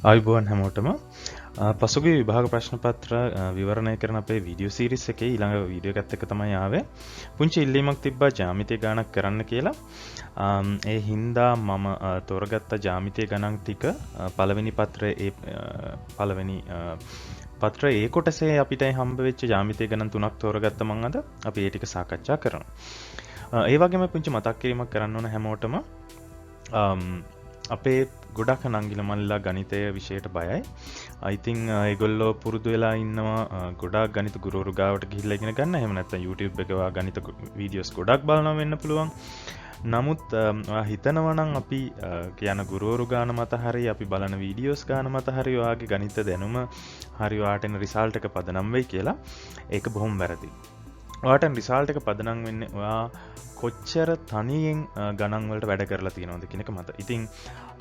ආයුබෝවන් හැමෝටම පසුගිය විභාග ප්‍රශ්න පත්‍ර විවරණය කරන අපේ වීඩියෝ සීරීස් එකේ ඊළඟ වීඩියෝ එකත් එක්ක තමයි ආවේ. පුංචි ඉල්ලීමක් තිබ්බා ජ්‍යාමිතිය ගණනක් කරන්න කියලා. ඒ හින්දා මම තෝරගත්ත ජ්‍යාමිතිය ගණන් ටික පළවෙනි පත්‍රයේ ඒ කොටසේ අපිට හම්බ වෙච්ච ජ්‍යාමිතිය ගණන් 3ක් තෝරගත්ත මම අද අපි ඒ ටික සාකච්ඡා කරනවා. ඒ වගේම පුංචි මතක් කිරීමක් කරන්න ඕන හැමෝටම අපේ ගොඩක් නංගිල මල්ලා ගණිතය විෂයට බයයි. ඉතින් ඒගොල්ලෝ පුරුදු වෙලා ඉන්නවා ගොඩක් ගණිත ගුරුවරු ගාවට ගිහිල්ලා ඉගෙන ගන්න. එහෙම නැත්නම් YouTube එකේ ගණිත වීඩියෝස් ගොඩක් බලනවා වෙන්න පුළුවන්. නමුත් හිතනවා නම් අපි කියන ගුරුවරු ගාන මත හරි අපි බලන වීඩියෝස් ගාන මත හරි ඔයාගේ ගණිත දැනුම හරි ඔයාට එන රිසල්ට් එක පදනම් වෙයි කියලා. ඒක බොහොම වැරදි. ඔයාට රිසල්ට් එක පදනම් වෙන්නේ ඔයා කොච්චර තනියෙන් ගණන් වලට වැඩ කරලා තියෙනවද කියන එක මත. ඉතින්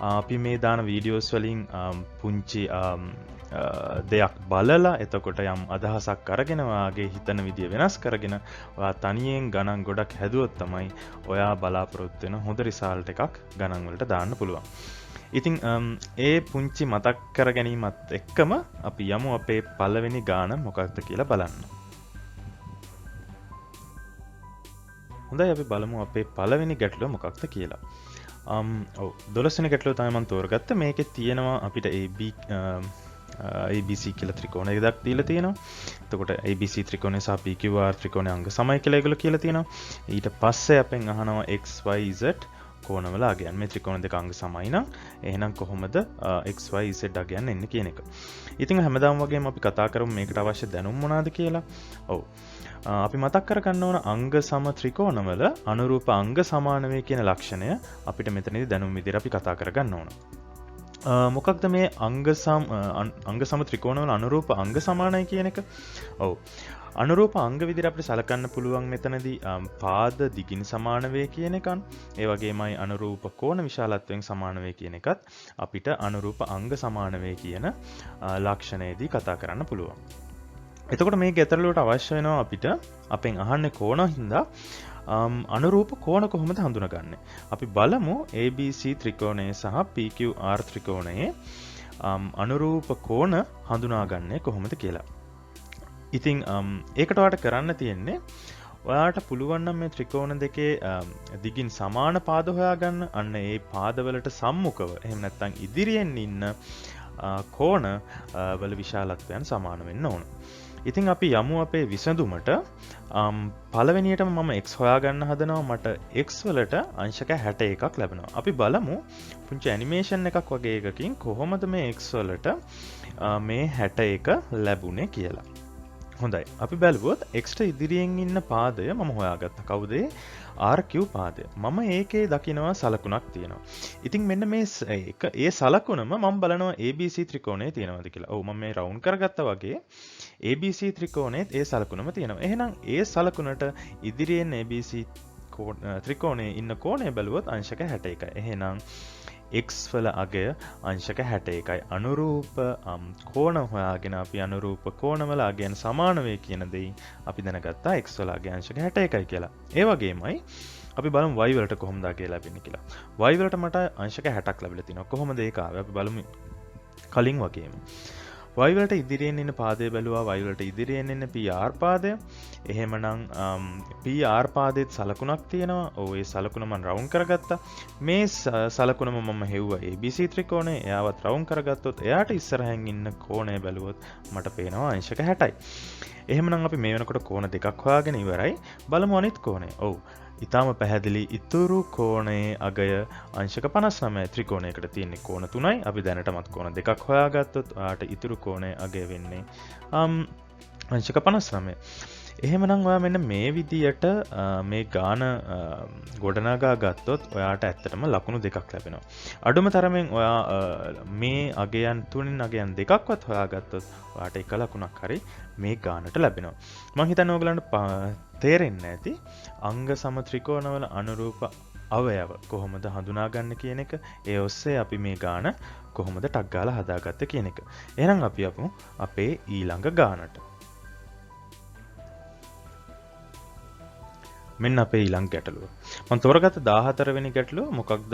අපි මේ දාන වීඩියෝස් වලින් පුංචි දෙයක් බලලා එතකොට යම් අදහසක් අරගෙන ඔයාගේ හිතන විදිය වෙනස් කරගෙන ඔයා තනියෙන් ගණන් ගොඩක් හැදුවොත් තමයි ඔයා බලාපොරොත්තු වෙන හොඳ රිසල්ට් එකක් ගණන් වලට දාන්න පුළුවන්. ඉතින් ඒ පුංචි මතක් කර ගැනීමත් එක්කම අපි යමු අපේ පළවෙනි ගාන මොකක්ද කියලා බලන්න. හොඳයි අපි බලමු අපේ පළවෙනි ගැටලුව මොකක්ද කියලා. 12 වෙනි ගැටලුව තමයි මම තෝරගත්තේ. මේකේ තියෙනවා අපිට ABC කියලා ත්‍රිකෝණයක් දෙකක් දීලා තියෙනවා. එතකොට ABC ත්‍රිකෝණය සහ PQR ත්‍රිකෝණය අංග සමයි කියලා ඒගොල්ලෝ කියලා තියෙනවා. ඊට පස්සේ අපෙන් අහනවා XYZ කෝණවල අගයන්. මේ ත්‍රිකෝණ දෙක අංග සමයි නම් එහෙනම් කොහොමද XYZ අගයන් එන්නේ කියන එක. ඉතින් හැමදාම වගේම අපි කතා කරමු මේකට අවශ්‍ය දැනුම් මොනවාද කියලා. ඔව්. අපි මතක් කරගන්න ඕන අංග සම ත්‍රිකෝණවල අනුරූප අංග සමාන වේ කියන ලක්ෂණය අපිට මෙතනදී දැනුම් විදිහට අපි කතා කරගන්න ඕන. මොකක්ද මේ අංග සම ත්‍රිකෝණවල අනුරූප අංග සමානයි කියන එක? ඔව්. අනුරූප අංග විදිහට අපිට සලකන්න පුළුවන් මෙතනදී පාද දිගින් සමාන වේ කියන එකන්. ඒ වගේමයි අනුරූප කෝණ විශාලත්වයෙන් සමාන වේ කියන එකත් අපිට අනුරූප අංග සමාන වේ කියන ලක්ෂණයේදී කතා කරන්න පුළුවන්. එතකොට මේ ගැටලුවට අවශ්‍ය වෙනවා අපිට අපෙන් අහන්නේ කෝණ හින්දා අනුරූප කෝණ කොහොමද හඳුනගන්නේ? අපි බලමු ABC ත්‍රිකෝණය සහ PQR ත්‍රිකෝණයේ අනුරූප කෝණ හඳුනාගන්නේ කොහොමද කියලා. ඉතින් ඒකට ඔයාලට කරන්න තියෙන්නේ ඔයාලට පුළුවන් නම් මේ ත්‍රිකෝණ දෙකේ දිගින් සමාන පාද හොයාගන්න. අන්න ඒ පාදවලට සම්මුඛව එහෙම නැත්නම් ඉදිරියෙන් ඉන්න කෝණ වල විශාලත්වයන් සමාන වෙන්න ඕන. ඉතින් අපි යමු අපේ විසඳුමට. පළවෙනියටම මම x හොයාගන්න හදනවා. මට x වලට අංශක 61ක් ලැබෙනවා. අපි බලමු පුංචි ඇනිමේෂන් එකක් වගේ එකකින් කොහොමද මේ x වලට මේ 61 ලැබුණේ කියලා. හොඳයි. අපි බලුවොත් x ඉදිරියෙන් ඉන්න පාදය මම හොයාගත්තා. කවුද? RQ පාදය. මම ඒකේ දකිනවා සලකුණක් තියෙනවා. ඉතින් මෙන්න මේ ඒ සලකුණම මම බලනවා ABC ත්‍රිකෝණයේ තියෙනවද කියලා. ඔව් මම මේ රවුන්ඩ් කරගත්තා වගේ ABC ත්‍රිකෝණයේ ඒ සලකුණම තියෙනවා. එහෙනම් ඒ සලකුණට ඉදිරියෙන් ABC ත්‍රිකෝණයේ ඉන්න කෝණය බැලුවොත් අංශක 61යි. එහෙනම් x වල අගය අංශක 61යි. අනුරූප කෝණ හොයාගෙන අපි අනුරූප කෝණවල අගයන් සමාන වේ කියන දෙයින් අපි දැනගත්තා x වල අගය අංශක 61යි කියලා. ඒ වගේමයි අපි බලමු y වලට කොහොමද අගය ලැබෙන්නේ කියලා. y වලට මට අංශක 60ක් ලැබිලා තිනවා. කොහොමද ඒක ආවේ? අපි බලමු කලින් වගේම. y වලට ඉදිරියෙන් ඉන්න පාදය බැලුවා. y වලට ඉදිරියෙන් ඉන්න PR පාදය. එහෙමනම් PR පාදෙත් සලකුණක් තියෙනවා. ඔව් ඒ සලකුණ මම රවුන්ඩ් කරගත්තා. මේ සලකුණම මම හෙව්වා ABC ත්‍රිකෝණය. එයාවත් රවුන්ඩ් කරගත්තොත් එයාට ඉස්සරහින් ඉන්න කෝණය බැලුවොත් මට පේනවා අංශක 60යි. එහෙමනම් අපි මේ වෙනකොට කෝණ දෙකක් හොයාගෙන ඉවරයි. බලමු අනිත් කෝණය. ඔව්. ඊටාම පැහැදිලි ඉතුරු කෝණයේ අගය අංශක 59යි. ත්‍රිකෝණයකට තියෙන කෝණ 3යි. අපි දැනටමත් කෝණ දෙකක් හොයාගත්තොත් ඔයාට ඉතුරු කෝණයේ අගය වෙන්නේ අංශක 59. එහෙමනම් ඔයා මෙන්න මේ විදියට මේ ගාන ගොඩනගා ගත්තොත් ඔයාට ඇත්තටම ලකුණු දෙකක් ලැබෙනවා. අඩුම තරමෙන් ඔයා මේ අගයන් තුنين අගයන් දෙකක්වත් හොයාගත්තොත් ඔයාට එක ලකුණක් හරි මේ ගානට ලැබෙනවා. මම හිතන්නේ ඔයගලන්ට තේරෙන්නේ නැති අංග සම ත්‍රිකෝණවල අනුරූප අවයව කොහොමද හඳුනාගන්න කියන එක. ඒ ඔස්සේ අපි මේ ගාන කොහොමද ටක් ගාලා හදාගත්තේ කියන එක. එහෙනම් අපි අපමු අපේ ඊළඟ ගානට. මෙන්න අපේ ඊළඟ ගැටලුව. මම තෝරගත්ත 14 වෙනි ගැටලුව මොකක්ද?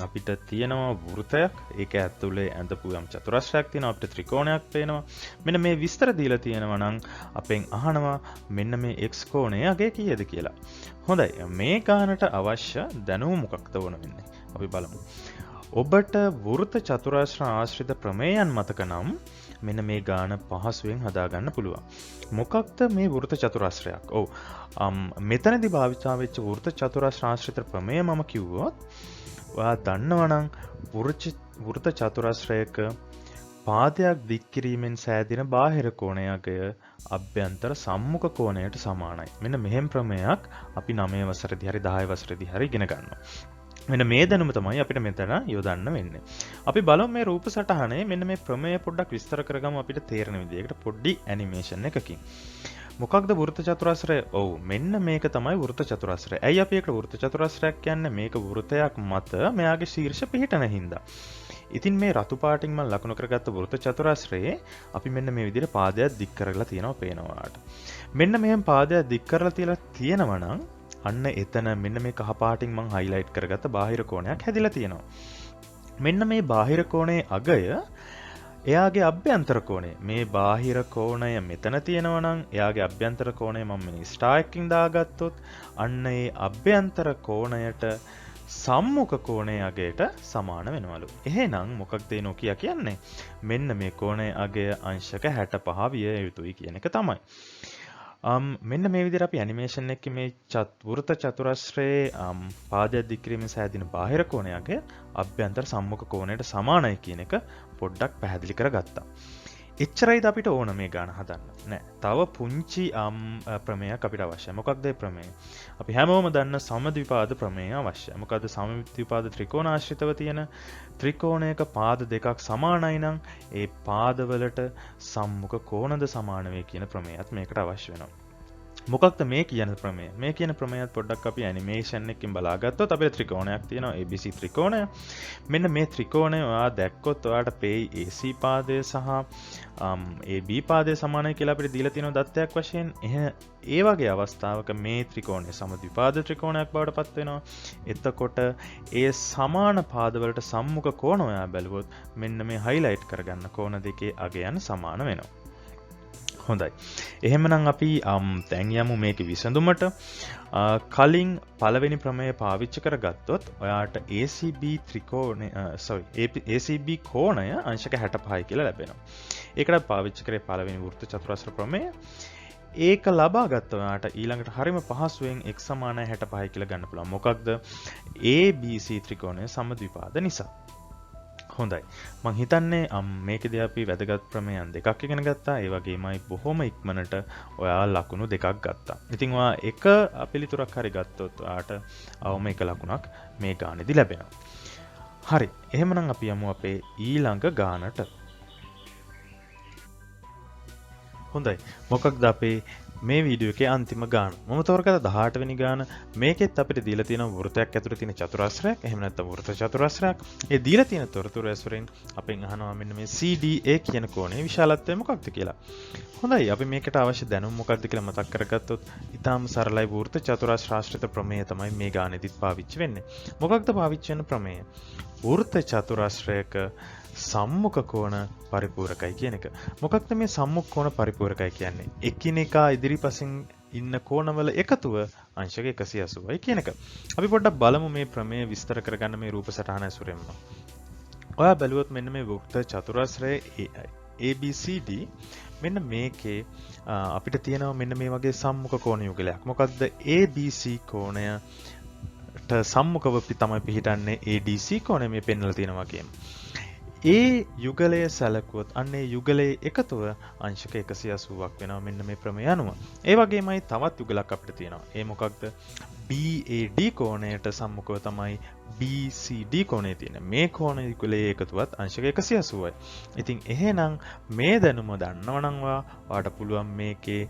අපිට තියෙනවා වෘතයක්. ඒක ඇතුලේ ඇඳපු යම් චතුරස්‍රයක් තියෙනවා. අපිට ත්‍රිකෝණයක් පේනවා. මෙන්න මේ විස්තර දීලා තියෙනවා නම් අපෙන් අහනවා මෙන්න මේ x කෝණය අගේ කීයද කියලා. හොඳයි. මේ ගානට අවශ්‍ය දැනුම මොකක්ද වුණ වෙන්නේ? අපි බලමු. ඔබට වෘත චතුරස්‍ර ආශ්‍රිත ප්‍රමේයයන් මතක නම් මෙන්න මේ ගාන පහසුවෙන් හදාගන්න පුළුවන්. මොකක්ද මේ වෘත චතුරස්‍රයක්? ඔව්. මෙතනදී භාවිතා වෙච්ච වෘත චතුරස්‍ර ආශ්‍රිත ප්‍රමේය මම කිව්වොත් ඔයා දන්නවනම් වෘත චතුරස්‍රයක පාදයක් දික් කිරීමෙන් සෑදෙන බාහිර කෝණයක අභ්‍යන්තර සම්මුඛ කෝණයට සමානයි. මෙන්න මෙහෙම ප්‍රමේයක් අපි 9 වසරේදී හරි 10 වසරේදී හරි ඉගෙන ගන්නවා. මෙන්න මේ දැනුම තමයි අපිට මෙතන යොදන්න වෙන්නේ. අපි බලමු මේ රූප සටහනේ මෙන්න මේ ප්‍රමේය පොඩ්ඩක් විස්තර කරගමු අපිට තේරෙන විදිහකට පොඩි ඇනිමේෂන් එකකින්. මොකක්ද වෘත චතුරස්‍රය? ඔව් මෙන්න මේක තමයි වෘත චතුරස්‍රය. ඇයි අපි ඒකට වෘත චතුරස්‍රයක් කියන්නේ? මේක වෘතයක් මත මෙයාගේ ශීර්ෂ පිහිටන හින්දා. ඉතින් මේ රතු පාටින් මම ලකුණු කරගත්ත වෘත චතුරස්‍රයේ අපි මෙන්න මේ විදිහට පාදයක් දික් කරලා තියෙනවා පේනවා. මෙන්න මෙහෙම පාදයක් දික් කරලා තියලා තියෙනවා නම් අන්න එතන මෙන්න මේ කහ පාටින් මම highlight කරගත්ත බාහිර කෝණයක් හැදිලා තියෙනවා. මෙන්න මේ බාහිර කෝණයේ අගය එයාගේ අභ්‍යන්තර කෝණය. මේ බාහිර කෝණය මෙතන තියෙනවා නම් එයාගේ අභ්‍යන්තර කෝණය මම මේ ස්ටාර් එකකින් දාගත්තොත් අන්න ඒ අභ්‍යන්තර කෝණයට සම්මුඛ කෝණයේ අගයට සමාන වෙනවලු. එහෙනම් මොකක්ද ඒ නොකිය කියන්නේ? මෙන්න මේ කෝණයේ අගය අංශක 65 විය යුතුයි කියන එක තමයි. මෙන්න මේ විදිහට අපි ඇනිමේෂන් එකේ මේ වෘත චතුරස්‍රයේ පාදයක් දික් කිරීමෙන් සෑදෙන බාහිර කෝණයගේ අභ්‍යන්තර සම්මුඛ කෝණයට සමානයි කියන එක පොඩ්ඩක් පැහැදිලි කරගත්තා. එච්චරයිද අපිට ඕන මේ ගාන හදන්න? නෑ. තව පුංචි ප්‍රමේයක් අපිට අවශ්‍යයි. මොකක්ද ඒ ප්‍රමේය? අපි හැමෝම දන්න සමද්විපාද ප්‍රමේය අවශ්‍යයි. මොකද්ද සමද්විපාද ත්‍රිකෝණාශ්‍රිතව තියෙන ත්‍රිකෝණයක පාද දෙකක් සමානයි නම් ඒ පාදවලට සම්මුඛ කෝණද සමාන වේ කියන ප්‍රමේයත් මේකට අවශ්‍ය වෙනවා. මොකක්ද මේ කියන ප්‍රමේය? මේ කියන ප්‍රමේයත් පොඩ්ඩක් අපි ඇනිමේෂන් එකකින් බලාගත්තොත් අපිට ත්‍රිකෝණයක් තියෙනවා ABC ත්‍රිකෝණය. මෙන්න මේ ත්‍රිකෝණය ඔයා දැක්කොත් ඔයාට පේයි AC පාදය සහ AB පාදය සමානයි කියලා අපිට දීලා තියෙන දත්තයක් වශයෙන්. ඒ වගේ අවස්ථාවක මේ ත්‍රිකෝණය සමද්විපාද ත්‍රිකෝණයක් බවට පත් වෙනවා. එතකොට ඒ සමාන පාදවලට සම්මුඛ කෝණ ඔයා බැලුවොත් මෙන්න මේ highlight කරගන්න කෝණ දෙකේ අගයන් සමාන වෙනවා. හොඳයි. එහෙමනම් අපි දැන් යමු මේකේ විසඳුමට. කලින් පළවෙනි ප්‍රමේය පාවිච්චි කරගත්තොත් ඔයාට ACB කෝණය අංශක 65යි කියලා ලැබෙනවා. ඒකට පාවිච්චි කරේ පළවෙනි වෘත්ත චතුරස්‍ර ප්‍රමේය. ඒක ලබා ගත්ත ඔයාට ඊළඟට හරිම පහසුවෙන් x සමානයි 65යි කියලා ගන්න පුළුවන්. මොකක්ද? ABC ත්‍රිකෝණය සමද්විපාද නිසා. හොඳයි. මං හිතන්නේ මේකදී අපි වැදගත් ප්‍රමේයන් දෙකක් ඉගෙන ගත්තා. ඒ වගේමයි බොහොම ඉක්මනට ඔයා ලකුණු දෙකක් ගත්තා. ඉතින් ඔයා එක පිළිතුරක් හරි ගත්තොත් ඔයාට අවම එක ලකුණක් මේ ගානේදී ලැබෙනවා. හරි. එහෙමනම් අපි යමු අපේ ඊළඟ ගානට. හොඳයි. මොකක්ද අපේ මේ වීඩියෝ එකේ අන්තිම ගාන? මම තෝරගත්ත 18 වෙනි ගාන. මේකෙත් අපිට දීලා තියෙන වෘතයක් ඇතුළේ තියෙන චතුරස්‍රයක්. එහෙම නැත්නම් වෘත චතුරස්‍රයක්. ඒ දීලා තියෙන තොරතුරු ඇසුරෙන් අපෙන් අහනවා මෙන්න මේ CDA කියන කෝණයේ විශාලත්වය මොකක්ද කියලා. හොඳයි. අපි මේකට අවශ්‍ය දැනුම මොකක්ද කියලා මතක් කරගත්තොත් ඊටාම සරලයි. වෘත චතුරස්‍ර ආශ්‍රිත ප්‍රමේය තමයි මේ ගානේදීත් පාවිච්චි වෙන්නේ. මොකක්ද පාවිච්චි වෙන ප්‍රමේය? වෘත චතුරස්‍රයක සම්මුඛ කෝණ පරිපූර්ණකයි කියන එක. මොකක්ද මේ සම්මුඛ කෝණ පරිපූර්ණකයි කියන්නේ? එකිනෙකා ඉදිරිපසින් ඉන්න කෝණවල එකතුව අංශක 180යි කියන එක. අපි පොඩ්ඩක් බලමු මේ ප්‍රමේය විස්තර කරගන්න මේ රූප සටහන ඇසුරෙන්ම. ඔයා බැලුවොත් මෙන්න මේ වෘත්ත චතුරස්‍රයේ ABCD මෙන්න මේකේ අපිට තියෙනවා මෙන්න මේ වගේ සම්මුඛ කෝණ යුගලයක්. මොකක්ද ABC කෝණයට සම්මුඛව තමයි පිහිටන්නේ ADC කෝණය මේ පෙන්වලා තියෙනවා වගේම. ඒ යුගලය සැලකුවොත් අන්න ඒ යුගලයේ එකතුව අංශක 180ක් වෙනවා මෙන්න මේ ප්‍රමේය අනුව. ඒ වගේමයි තවත් යුගලක් අපිට තියෙනවා. ඒ මොකක්ද? BAD කෝණයට සම්මුඛව තමයි BCD කෝණය තියෙන්නේ. මේ කෝණ යුගලයේ එකතුවත් අංශක 180යි. ඉතින් එහෙනම් මේ දැනුම දන්නවනම් ඔයාට පුළුවන් මේකේ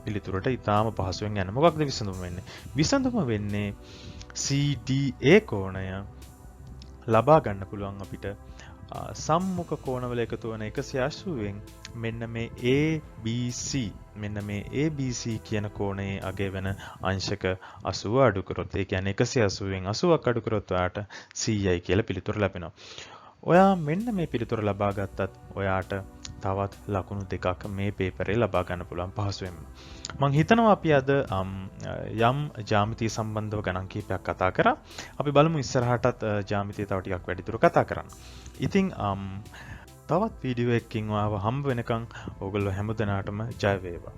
පිළිතුරට ඉතාම පහසුවෙන් යන්න. මොකක්ද විසඳුම වෙන්නේ? විසඳුම වෙන්නේ CDA කෝණය ලබා ගන්න පුළුවන් අපිට සම්මුඛ කෝණවල එකතු වන 180න් මෙන්න මේ ABC මෙන්න මේ ABC කියන කෝණයේ අගය වෙන අංශක 80 අඩු කරොත් ඒ කියන්නේ 180න් 80ක් අඩු කරොත් ඔයාට 100යි කියලා පිළිතුර ලැබෙනවා. ඔයා මෙන්න මේ පිළිතුර ලබා ගත්තත් ඔයාට තවත් ලකුණු දෙකක් මේ පේපරේ ලබා ගන්න පුළුවන් පහසුවෙන්ම. මම හිතනවා අපි අද යම් ජ්‍යාමිතිය සම්බන්ධව ගණන් කිහිපයක් කතා කරා. අපි බලමු ඉස්සරහටත් ජ්‍යාමිතිය තව ටිකක් වැඩිදුර කතා කරන්න. ඉතින් තවත් වීඩියෝ එකකින් ආව හම්බ වෙනකන් ඕගොල්ලෝ හැමදෙනාටම ජය වේවා.